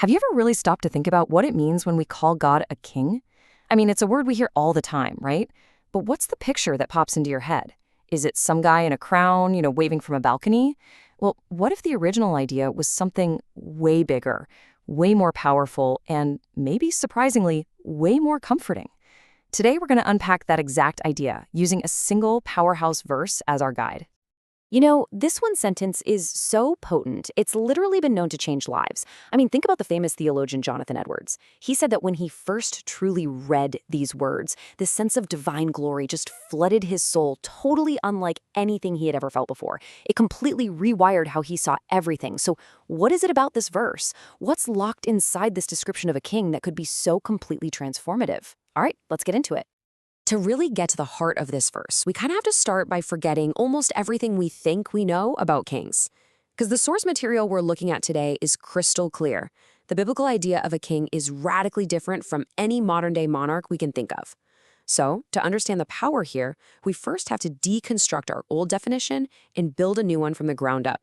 Have you ever really stopped to think about what it means when we call God a king? I mean, it's a word we hear all the time, right? But what's the picture that pops into your head? Is it some guy in a crown, waving from a balcony? Well, what if the original idea was something way bigger, way more powerful, and maybe surprisingly, way more comforting? Today, we're going to unpack that exact idea using a single powerhouse verse as our guide. This one sentence is so potent, it's literally been known to change lives. I mean, think about the famous theologian Jonathan Edwards. He said that when he first truly read these words, this sense of divine glory just flooded his soul, totally unlike anything he had ever felt before. It completely rewired how he saw everything. So what is it about this verse? What's locked inside this description of a king that could be so completely transformative? All right, let's get into it. To really get to the heart of this verse, we kind of have to start by forgetting almost everything we think we know about kings. Because the source material we're looking at today is crystal clear. The biblical idea of a king is radically different from any modern-day monarch we can think of. So, to understand the power here, we first have to deconstruct our old definition and build a new one from the ground up.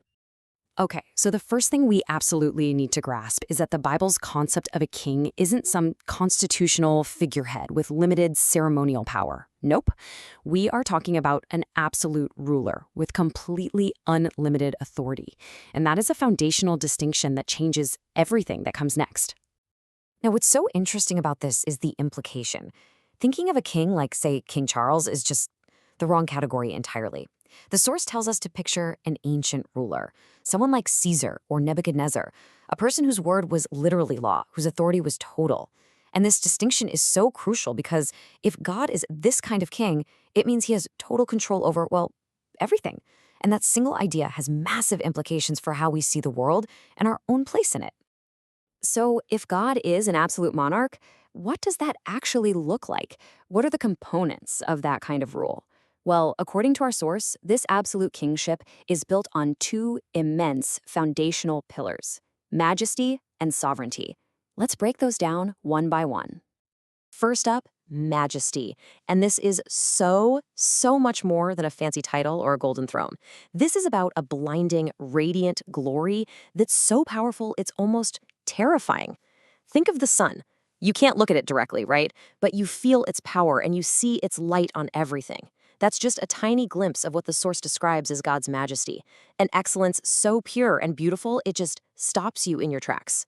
Okay, so the first thing we absolutely need to grasp is that the Bible's concept of a king isn't some constitutional figurehead with limited ceremonial power. Nope. We are talking about an absolute ruler with completely unlimited authority. And that is a foundational distinction that changes everything that comes next. Now, what's so interesting about this is the implication. Thinking of a king like, say, King Charles is just the wrong category entirely. The source tells us to picture an ancient ruler, someone like Caesar or Nebuchadnezzar, a person whose word was literally law, whose authority was total. And this distinction is so crucial because if God is this kind of king, it means he has total control over, well, everything. And that single idea has massive implications for how we see the world and our own place in it. So if God is an absolute monarch, what does that actually look like? What are the components of that kind of rule? Well, according to our source, this absolute kingship is built on two immense foundational pillars: majesty and sovereignty. Let's break those down one by one. First up, majesty. And this is so much more than a fancy title or a golden throne. This is about a blinding, radiant glory that's so powerful it's almost terrifying. Think of the sun. You can't look at it directly, right? But you feel its power and you see its light on everything. That's just a tiny glimpse of what the source describes as God's majesty, an excellence so pure and beautiful it just stops you in your tracks.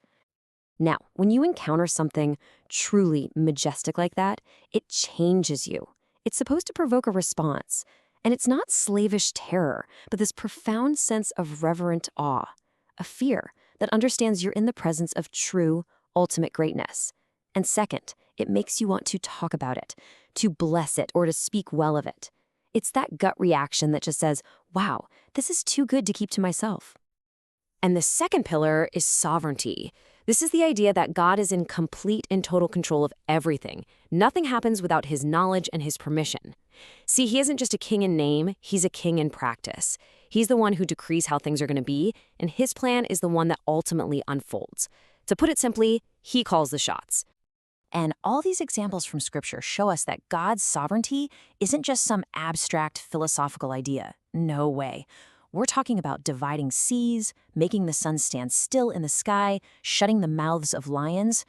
Now, when you encounter something truly majestic like that, it changes you. It's supposed to provoke a response. And it's not slavish terror, but this profound sense of reverent awe, a fear that understands you're in the presence of true, ultimate greatness. And second, it makes you want to talk about it, to bless it, or to speak well of it. It's that gut reaction that just says, wow, this is too good to keep to myself. And the second pillar is sovereignty. This is the idea that God is in complete and total control of everything. Nothing happens without his knowledge and his permission. See, he isn't just a king in name, he's a king in practice. He's the one who decrees how things are going to be, and his plan is the one that ultimately unfolds. To put it simply, he calls the shots. And all these examples from Scripture show us that God's sovereignty isn't just some abstract philosophical idea. No way. We're talking about dividing seas, making the sun stand still in the sky, shutting the mouths of lions.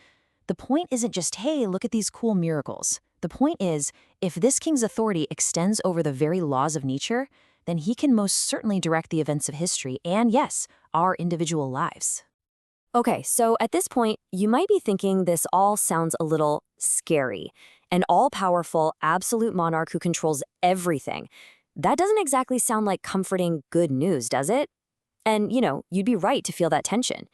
The point isn't just, hey, look at these cool miracles. The point is, if this king's authority extends over the very laws of nature, then he can most certainly direct the events of history and, yes, our individual lives. Okay, so at this point, you might be thinking this all sounds a little scary. An all-powerful, absolute monarch who controls everything. That doesn't exactly sound like comforting good news, does it? And, you'd be right to feel that tension.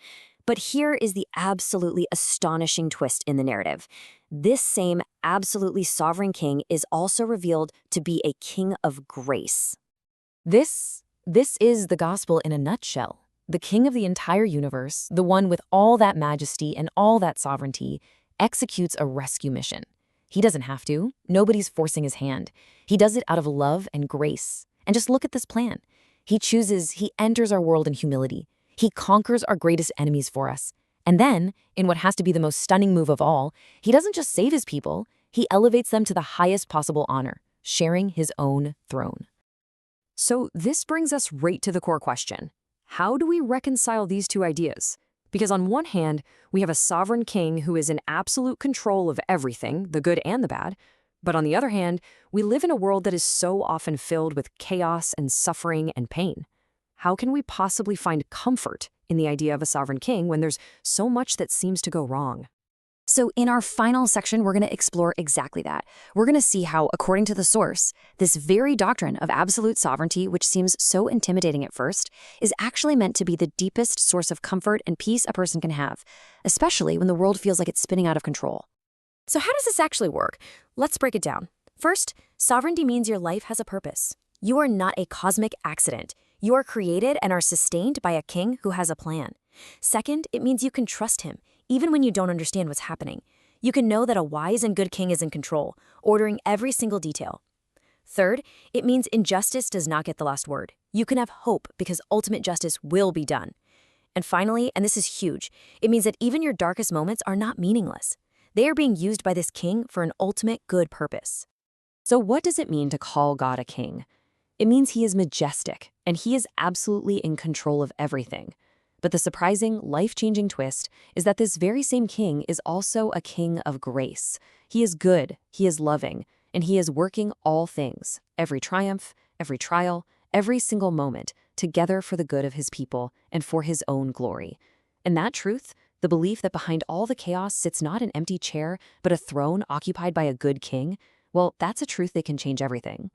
But here is the absolutely astonishing twist in the narrative. This same absolutely sovereign king is also revealed to be a king of grace. This is the gospel in a nutshell. The king of the entire universe, the one with all that majesty and all that sovereignty, executes a rescue mission. He doesn't have to. Nobody's forcing his hand. He does it out of love and grace. And just look at this plan. He enters our world in humility. He conquers our greatest enemies for us. And then, in what has to be the most stunning move of all, he doesn't just save his people, he elevates them to the highest possible honor, sharing his own throne. So this brings us right to the core question. How do we reconcile these two ideas? Because on one hand, we have a sovereign king who is in absolute control of everything, the good and the bad. But on the other hand, we live in a world that is so often filled with chaos and suffering and pain. How can we possibly find comfort in the idea of a sovereign king when there's so much that seems to go wrong? So in our final section, we're going to explore exactly that. We're going to see how, according to the source, this very doctrine of absolute sovereignty, which seems so intimidating at first, is actually meant to be the deepest source of comfort and peace a person can have, especially when the world feels like it's spinning out of control. So how does this actually work? Let's break it down. First, sovereignty means your life has a purpose. You are not a cosmic accident. You are created and are sustained by a king who has a plan. Second, it means you can trust him, even when you don't understand what's happening. You can know that a wise and good king is in control, ordering every single detail. Third, it means injustice does not get the last word. You can have hope because ultimate justice will be done. And finally, and this is huge, it means that even your darkest moments are not meaningless. They are being used by this king for an ultimate good purpose. So what does it mean to call God a king? It means he is majestic, and he is absolutely in control of everything. But the surprising, life-changing twist is that this very same king is also a king of grace. He is good, he is loving, and he is working all things, every triumph, every trial, every single moment, together for the good of his people and for his own glory. And that truth, the belief that behind all the chaos sits not an empty chair, but a throne occupied by a good king, well, that's a truth that can change everything.